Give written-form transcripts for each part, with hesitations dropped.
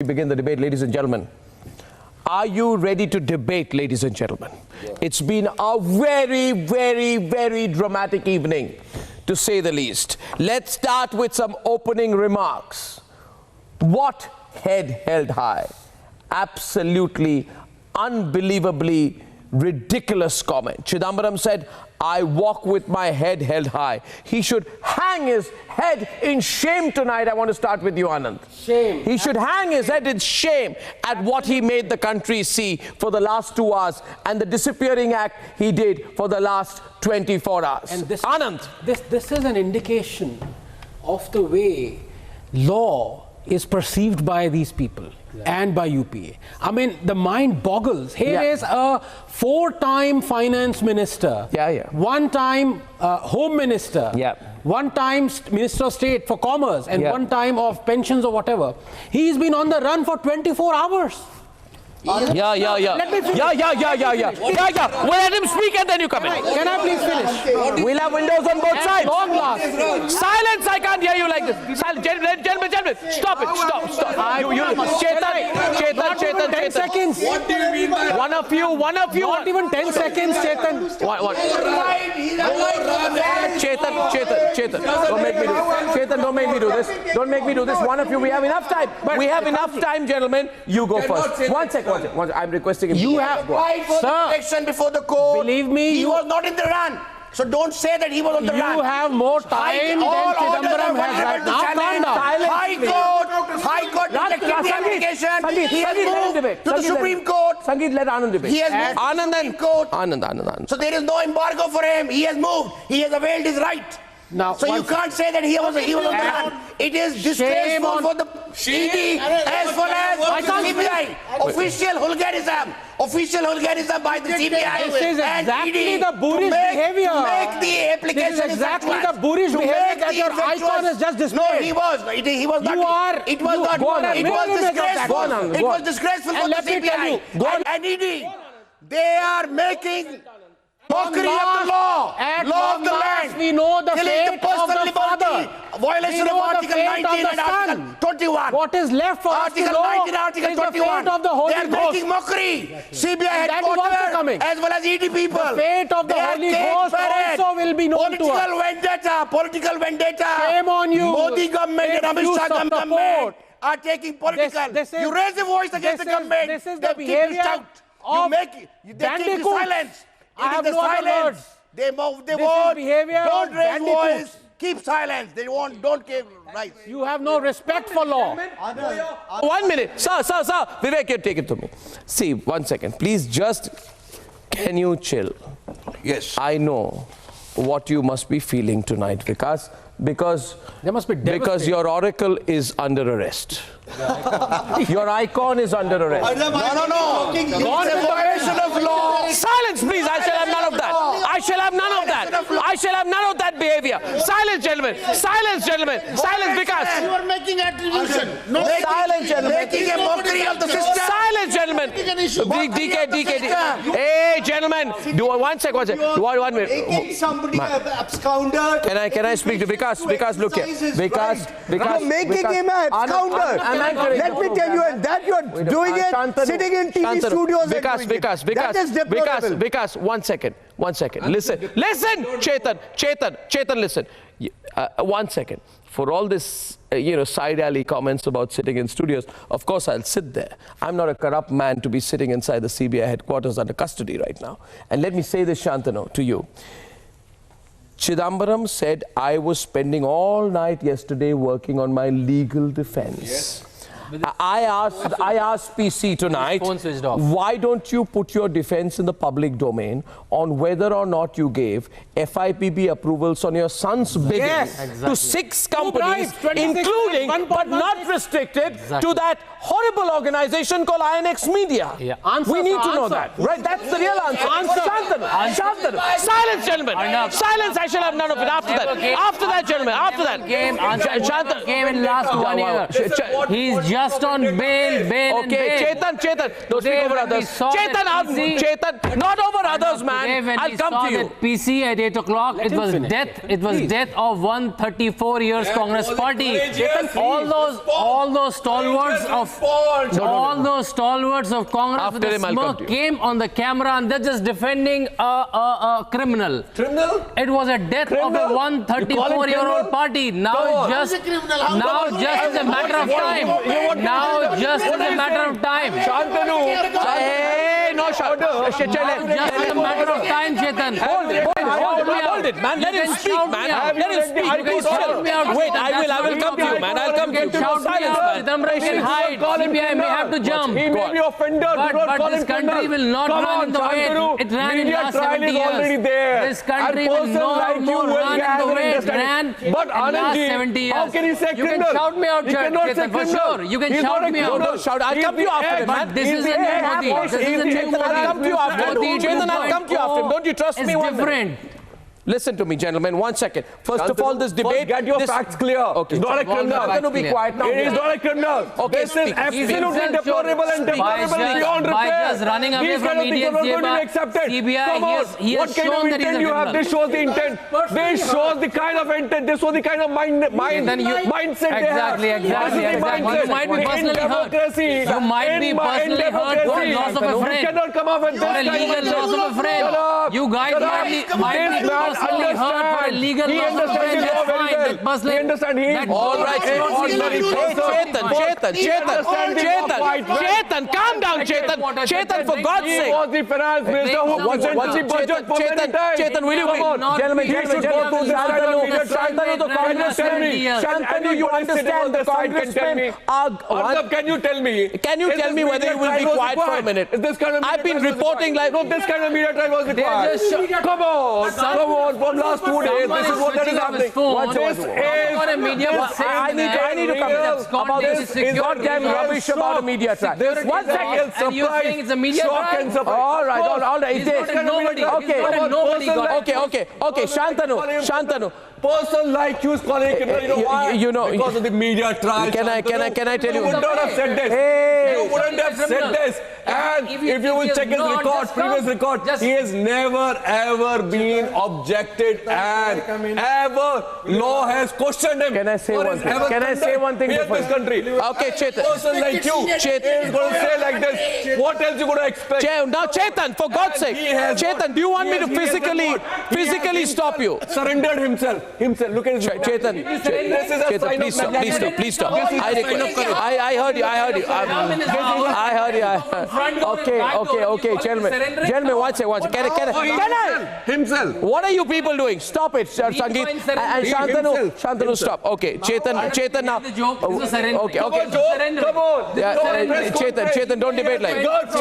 We begin the debate, ladies and gentlemen. Are you ready to debate, ladies and gentlemen? Yeah. It's been a very dramatic evening, to say the least. Let's start with some opening remarks. What head held high? Absolutely, unbelievably ridiculous comment. Chidambaram said, I walk with my head held high. He should hang his head in shame tonight. I want to start with you, Anand. Shame. He should hang his head in shame at what he made the country see for the last 2 hours and the disappearing act he did for the last 24 hours. And this, Anand. This is an indication of the way law is perceived by these people and by UPA. I mean, the mind boggles. Here is a 4-time finance minister, one-time home minister, one-time minister of state for commerce, and one time of pensions or whatever. He's been on the run for 24 hours. Let me finish. Well, let him speak and then you come in. Can I please finish? We'll have windows on both sides. Long last. Silence! I can't hear you like this. Silence. Gentlemen, stop it. Stop. Chetan. 10 seconds. What do you mean by One of you. Not even 10 seconds, Chetan. What? Chetan. Don't make me do this. Chetan, don't make me do this. Don't make me do this. One of you. We have enough time. We have enough time, gentlemen. You go first. One second. I'm requesting him. You have applied for protection before the court. Believe me, he was not in the run. So don't say that he was on the run. You have more time than Chidambaram has right now. Calm down. High Court rejected the application. He has moved to the Supreme Court. Sangeet, let Anand debate. He has moved to the Supreme Court. Anand. So there is no embargo for him. He has moved. He has availed his right. Now, so you can't say that he was on the run. It is disgraceful for the ED as well as CBI. Official Hulgarism by the CBI. This is exactly the boorish behavior. To make the application. This is exactly the boorish behavior that your icon has just displayed. No, he was not. It was disgraceful for the CBI and ED. They are making mockery of the law, law of the land. We know the fate of the father. Violation of Article 19 and Article 21. What is left for us to know Article is 21. the fate of the Holy They are Ghost. making mockery. CBI headquarters as well as ED people. The fate of the Holy Ghost also will be known to us. Political vendetta. Shame on you. Modi government and Amit Shah government are taking political. You raise the voice against the government. This is the behavior of they keep silence. I have no other words. They move, they this won't. Behavior don't raise bandicoots. voice. Keep silence. They don't give rights. You have no respect for law. 1 minute. Sir. Vivek, you take it to me. See, 1 second. Please can you chill? Yes. I know what you must be feeling tonight, Vikas. Because your oracle is under arrest. Your icon is under arrest. No. It's a violation of law. Silence, please. I shall have none of that. I shall have none of that behavior. Silence, gentlemen. Silence, Vikas. You are making attribution. Silence, gentlemen. Making a mockery of the system. Silence, gentlemen. DK. Hey, gentlemen. Do 1 second. Do 1 minute. Making somebody an absconder. Can I speak to Vikas? Vikas, look here. Vikas. You're making him an abscounder. Let me tell you, and that you're doing it, sitting in TV studios. Vikas, 1 second. 1 second. Listen, Chetan, listen. 1 second. For all this, side alley comments about sitting in studios, of course I'll sit there. I'm not a corrupt man to be sitting inside the CBI headquarters under custody right now. And let me say this, Shantanu, to you. Chidambaram said I was spending all night yesterday working on my legal defense. Yes. I asked PC tonight, why don't you put your defense in the public domain on whether or not you gave FIPB approvals on your son's bidding to 6 companies, including but not restricted to that horrible organization called INX Media. We need to know that, right? That's the real answer. Shantanu. Silence, gentlemen. Silence. I shall have none of it after that. After that, gentlemen. After that. Came in last 1 year. He's just on bail, bail and bail. Okay, Chetan, don't speak over others. Chetan, not over others, man. I'll come to you. PC at 8 o'clock, it was death. It was death of 134 years Congress Party. All those stalwarts of Congress with the smirk came on the camera and they're just defending a criminal. Criminal? It was a death of a 134-year-old party. Now just is a matter of time. Now just is a matter of time. Shantanu. Hey, no, Shantanu. Just a matter of time, Chetan. Hold it, man. Let him speak, man. Let him speak. Wait, I will come to you, man. I'll come to you. Shout me out. Chidambaram can hide. CBI may have to jump. He may be offender. But this country will not run in the way it ran in the last 70 years. This country will no more run in the way it ran in the last 70 years. How can he say criminal? You can shout me out, Chetan, for sure. You can shout me out. No, shout. I'll come to you after him, man. This is a new Modi. This is a new Modi. I'll come to you after him. Chetan, I'll come to you after him. Don't you trust me? It's different. Listen to me, gentlemen, 1 second. First of all, this debate... Get your facts clear. Okay. It's not a criminal. Shantanu, be quiet now. It is not a criminal. Okay, this is absolutely deplorable and deplorable beyond repair. By just running away from media, CBI, he has shown that he is a criminal. This shows the intent. This shows the kind of intent. This shows the kind of mindset they have. Exactly. You might be personally hurt. You might be personally hurt for loss of a friend. You cannot come off with this kind of legal loss of a friend. You guys might be personally hurt for a legal loss of a friend. That's fine. That's personally. He understands. All right, Chetan, calm down, Chetan, for God's sake. He was the finance minister who wasn't the budget for many times. Chetan, will you wait? Gentlemen, Shantanu, the congressman. Shantanu, you understand the congressman. Arnab, can you tell me? Can you tell me whether you will be quiet for a minute? I've been reporting like... No, this kind of media trial was required. Come on, from last 2 days, this is what that is happening. I need to come about this goddamn rubbish about a media trial. 1 second. And you think it's a media trial? All right. Okay. Shantanu. Person like you is calling criminal. You know why? Because of the media trial. Can I tell you? You would not have said this. Hey. You wouldn't have said this. And if you will check his record, previous record, he has never ever been objected and ever law has questioned him. Can I say one thing? In this country. Okay, Chetan. A person like you is going to say like this. What else you going to expect? Now, Chetan, for God's sake, Chetan, do you want me to physically stop you? Surrendered himself. Look at his Chetan, please stop. I heard you. Okay, gentlemen, one second. Can I? Himself. What are you people doing? Stop it, Sangeet. And Shantanu, stop. Okay, Chetan now. Okay. Come on. Chetan, don't debate like that.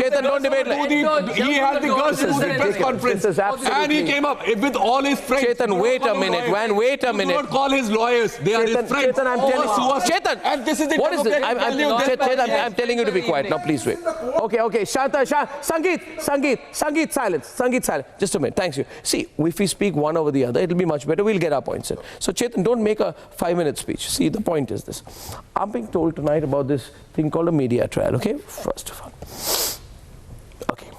He had the guts to do the press conference. And he came up with all his friends. Chetan, wait a minute, man. Wait a minute. Do not call his lawyers. They are his friends. Chetan, I'm telling you. Chetan, and this is the what is this? I'm telling you to be quiet. Now, please wait. Okay. Sangeet, silence. Just a minute. Thanks you. See, if we speak one over the other, it'll be much better. We'll get our points in. So, Chetan, don't make a 5-minute speech. See, the point is this. I'm being told tonight about this thing called a media trial, okay? First of all. Okay.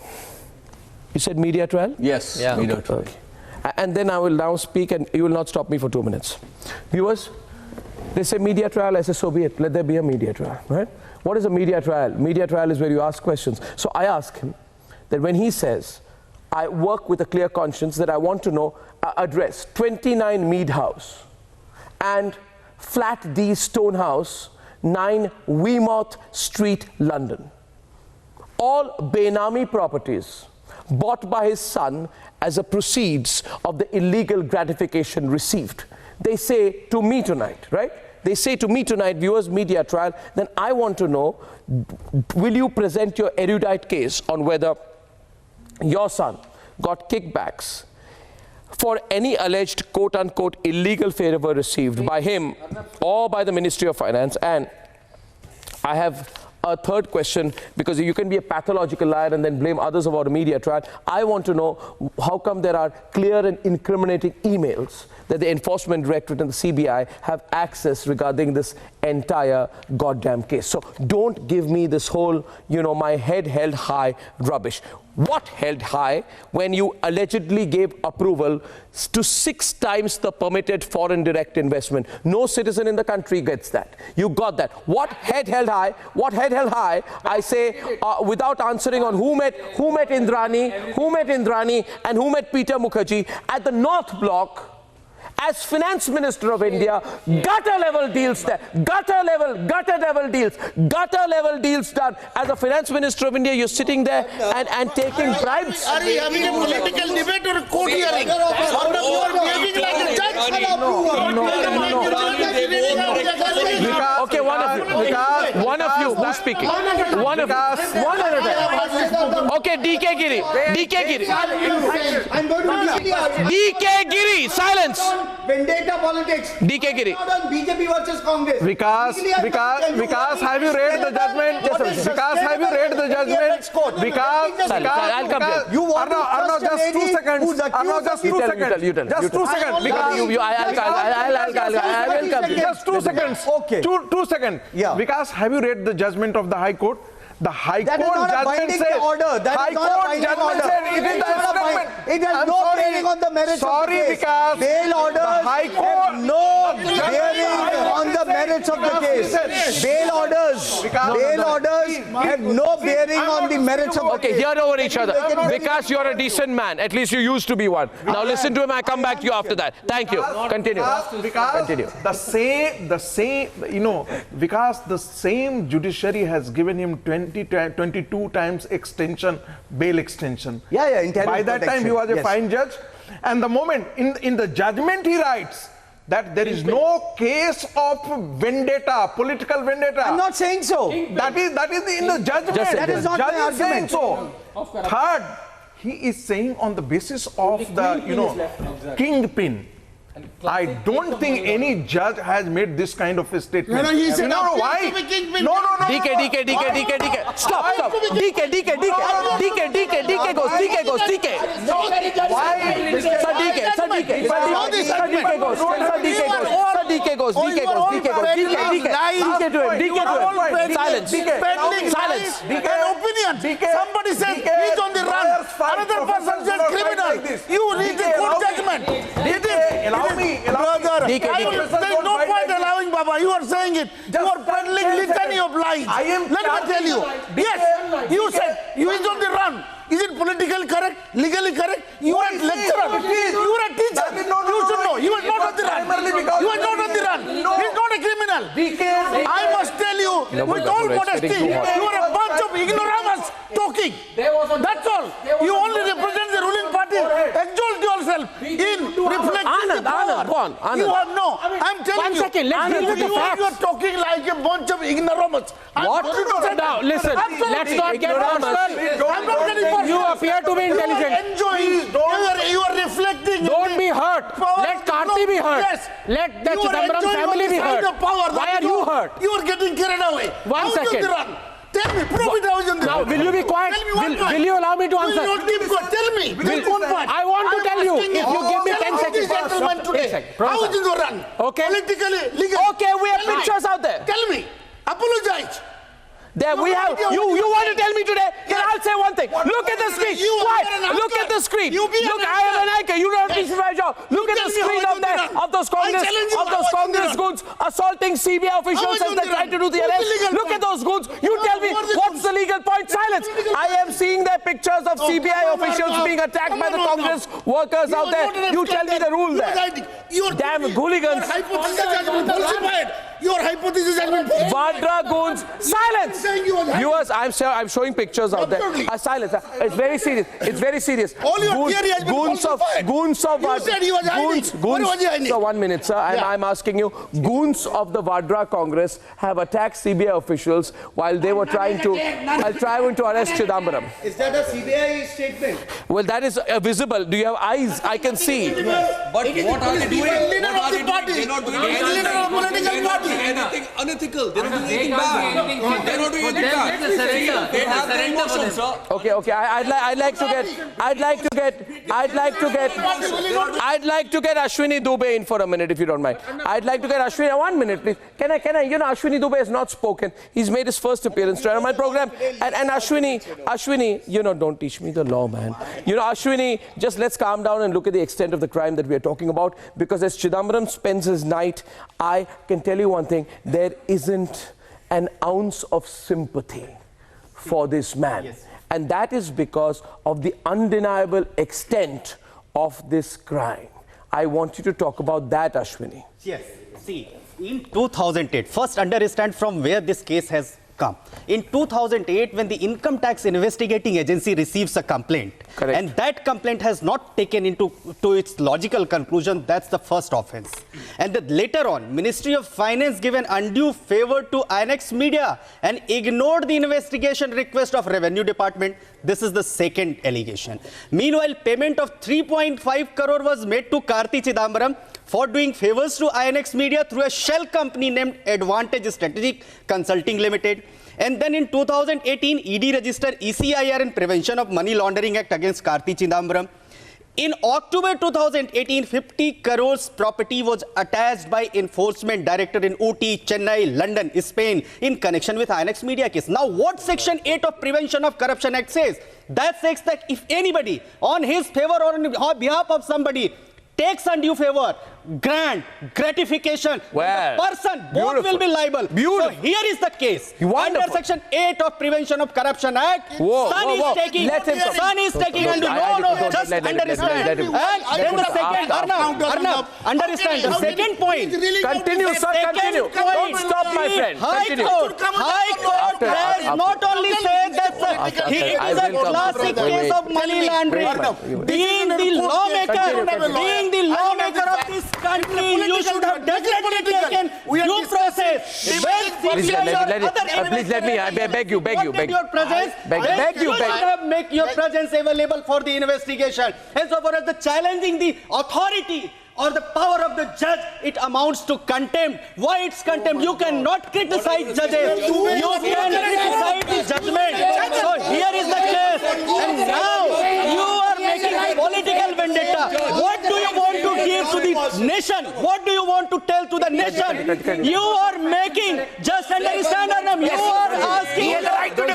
You said media trial? Yes. Yeah. Media trial. Okay. And then I will now speak and you will not stop me for 2 minutes. Viewers, they say media trial, I say so be it. Let there be a media trial, right? What is a media trial? Media trial is where you ask questions. So I ask him that when he says, I work with a clear conscience that I want to know, address 29 Mead House and Flat D Stone House, 9 Weymouth Street, London. All Benami properties bought by his son as a proceeds of the illegal gratification received. They say to me tonight, right? They say to me tonight, viewers, media trial, then I want to know, will you present your erudite case on whether your son got kickbacks for any alleged quote-unquote illegal favor received by him or by the Ministry of Finance? And I have a third question, because you can be a pathological liar and then blame others about a media trial. I want to know how come there are clear and incriminating emails that the Enforcement Directorate and the CBI have access regarding this entire goddamn case? So don't give me this whole, my head held high rubbish. What held high when you allegedly gave approval to 6 times the permitted foreign direct investment? No citizen in the country gets that. You got that. What head held high? What head held high? I say, without answering on who met Indrani, and who met Peter Mukherjee at the North Block. As Finance Minister of India, gutter level deals there, gutter level deals done. As a Finance Minister of India, you're sitting there and taking bribes. Are you having a political debate or a court hearing? You are behaving like a judge. Okay, one of you, who's speaking? One at a time. Okay, DK Giri. I'm going to DK Giri, silence. vendetta politics. DK Giri. Not on BJP versus Congress. Vikas, have you read the judgment? Vikas, have you read the judgment? Vikas, I'll come here. You want Arnab, just 2 seconds. Arnab, just 2 seconds. You tell. Just 2 seconds. I will come. Just 2 seconds. Okay. 2 seconds. Yeah. Vikas, have you read the judgment of the High Court? The High That is Court not a judgment binding said, order. That High is not a Court binding judgment order. said it is the instrument. It has I'm no sorry. bearing on the merits Sorry, of the case. Vikas. Bail orders The High Court have no bearing on the merits of the case. Bail orders have no bearing on the merits of the Okay, case. hear over each other. Vikas, you're a decent man. At least you used to be one. Now listen to him. I come back to you after that. Thank you. Continue. Continue. The same, Vikas, the same judiciary has given him 22 times extension, bail extension. Yeah, intelligence By that time, he was a yes. fine judge. And the moment, in the judgment, he writes that there is no case of vendetta, political vendetta. I'm not saying so. That is in the judgment. That is not my Judge is saying argument. so. Third, he is saying on the basis of the, kingpin. I don't think any judge has made this kind of a statement. No, he said why? No. DK. Stop. DK goes. Silence. Opinion. Somebody says he's on the run. Another person says criminal. You read the court judgment. Brother, there's no point allowing Baba. You are saying it. You are peddling litany of lies. Let me tell you. Yes, you said you is on the run. Is it politically correct? Legally correct? You are a lecturer. You are a teacher. You should know. You are not on the run. You are not on the run. He is not a criminal. I must tell you, with all modesty, you are a bunch of ignoramus talking. That's all. You only represent the ruling party. Exalt yourself in reflecting the power. Go on. You have no. I'm telling you. 1 second. Let's deal with the facts. You are talking like a bunch of ignoramus. What? Now, listen. Let's not get personal. I'm not getting personal. You appear to be intelligent. You are reflecting. Don't be hurt. Let Karti be hurt. Yes. Let the Chidambaram family be hurt. Why are you hurt? You are getting carried away. 1 second. Tell me, prove it how is on the Now, run. will you be quiet? Tell me one point. Will you allow me to Will answer? you not keep quiet? Tell me. One point. I want to tell you. asking If you give me 10 seconds. Gentlemen today, how is it on the run? Okay. Politically, legally. Okay, we have Tell me. pictures out there. Tell me. Apologize. There we have. You want to tell me today? Then I'll say one thing. Look at the screen. Why? Look at the screen. Look, I am an anchor. You don't teach me my job. Look at the screen out there of those Congress goons assaulting CBI officials as they try to do the arrest. Look at those goons. You tell me what's the legal point? Silence. I am seeing their pictures of CBI officials being attacked by the Congress workers out there. You tell me the rule there. Damn hooligans. Your hypothesis has been Vadra goons. Silence. Viewers, I'm showing pictures out there. Silence. It's very serious. It's very serious. All your theory has been falsified. Goons of You said he was hiding. What was he hiding? So 1 minute, sir. I'm asking you. Goons of the Vadra Congress have attacked CBI officials while they were trying to arrest Chidambaram. Is that a CBI statement? Well, that is visible. Do you have eyes? I can see. But what are they doing? Leader of the party. Leader of political party. doing anything unethical. They're not doing anything bad. They're not doing anything bad. They have their emotions, sir. Okay. I'd like to get Ashwini Dubey in for a minute, if you don't mind. I'd like to get Ashwini, 1 minute, please. Can I, Ashwini Dubey has not spoken. He's made his first appearance on my program. And Ashwini, don't teach me the law, man. Ashwini, just let's calm down and look at the extent of the crime that we are talking about. Because as Chidambaram spends his night, I can tell you one thing, there isn't an ounce of sympathy for this man. Yes. And that is because of the undeniable extent of this crime. I want you to talk about that, Ashwini. Yes. See, in 2008, first understand from where this case has come. In 2008, when the Income Tax Investigating Agency receives a complaint, correct, and that complaint has not taken into its logical conclusion, that's the first offense. And then later on, Ministry of Finance gave an undue favor to INX Media and ignored the investigation request of Revenue Department. This is the second allegation. Meanwhile, payment of 3.5 crore was made to Karti Chidambaram for doing favors to INX Media through a shell company named Advantage Strategic Consulting Limited. And then in 2018, ED registered ECIR and Prevention of Money Laundering Act against Karti Chidambaram. In October 2018, 50 crores property was attached by Enforcement Director in Ooty, Chennai, London, Spain in connection with INX Media case. Now, what Section 8 of Prevention of Corruption Act says? That says that if anybody on his favor or on behalf of somebody takes undue favor, gratification, the person, both will be liable. So here is the case. Under Section 8 of Prevention of Corruption Act, son is taking undue. No, just understand. And then the second, Arnab, understand. The second point. Continue, sir, continue. Don't stop, my friend. High Court has not only said that it is a classic case of money laundering. Being the lawmaker of this country, you should have definitely taken due process. Please let me, I beg you. Beg you should have make your presence available for the investigation. And so far as the challenging the authority or the power of the judge, it amounts to contempt. Why it's contempt? You cannot criticize judges. You can criticize the judgment. So here is the case. And now you are making a political vendetta. What do you want to give to the nation? What do you want to tell to the nation? You are making, just understand, Arnab, you are asking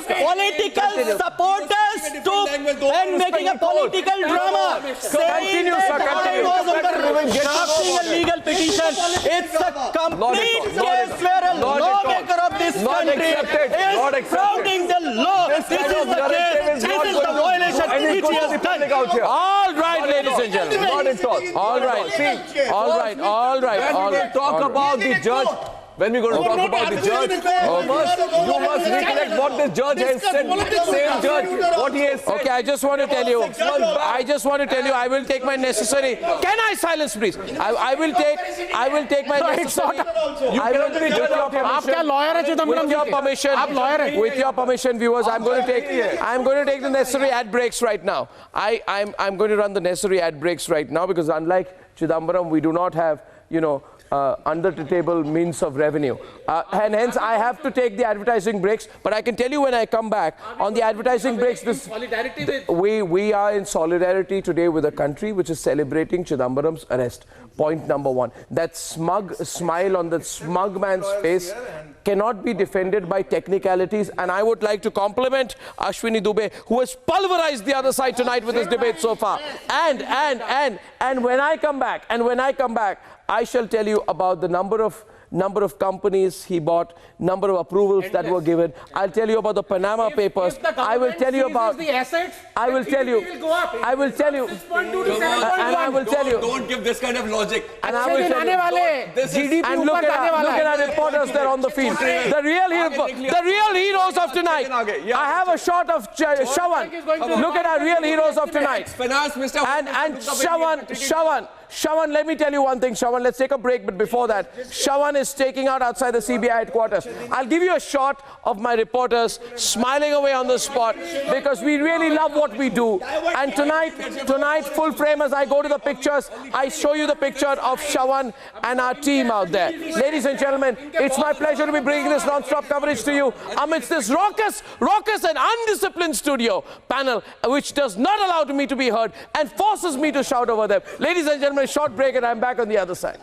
political supporters to and making a political drama. Saying that I was under drafting a legal petition. It's a complete case where a lawmaker of this country is flouting the law. This is the case. This is the violation which he has done. All right, ladies and gentlemen. All right. Talk about the judge. When we're going to talk about the judge, first you must recollect what the judge has said. Same judge, what he has said. Okay, I just want to tell you, I will take my necessary. Can I silence, please? I will take my necessary. With your permission, viewers, I'm going to take the necessary ad breaks right now. I'm going to run the necessary ad breaks right now because unlike Chidambaram, we do not have, under the table means of revenue. And hence I have to take the advertising breaks. But I can tell you when I come back on the advertising breaks, we are in solidarity today with a country which is celebrating Chidambaram's arrest. Point number one. That smug smile on the smug man's face cannot be defended by technicalities. And I would like to compliment Ashwini Dubey, who has pulverized the other side tonight with his debate so far. And when I come back, I shall tell you about the number of companies he bought, number of approvals that were given. I'll tell you about the Panama Papers. I will tell you about the assets. I will tell you. Don't give this kind of logic. And I will tell you. And look at our reporters there on the field. The real heroes of tonight. I have a shot of Shawan. Look at our real heroes of tonight. And Shravan, let me tell you one thing, Shravan. Let's take a break, but before that, Shravan is staking out outside the CBI headquarters. I'll give you a shot of my reporters smiling away on the spot because we really love what we do. And tonight, full frame, as I go to the pictures, I show you the picture of Shravan and our team out there. Ladies and gentlemen, it's my pleasure to be bringing this non-stop coverage to you amidst this raucous and undisciplined studio panel, which does not allow me to be heard and forces me to shout over them. Ladies and gentlemen, short break and I'm back on the other side.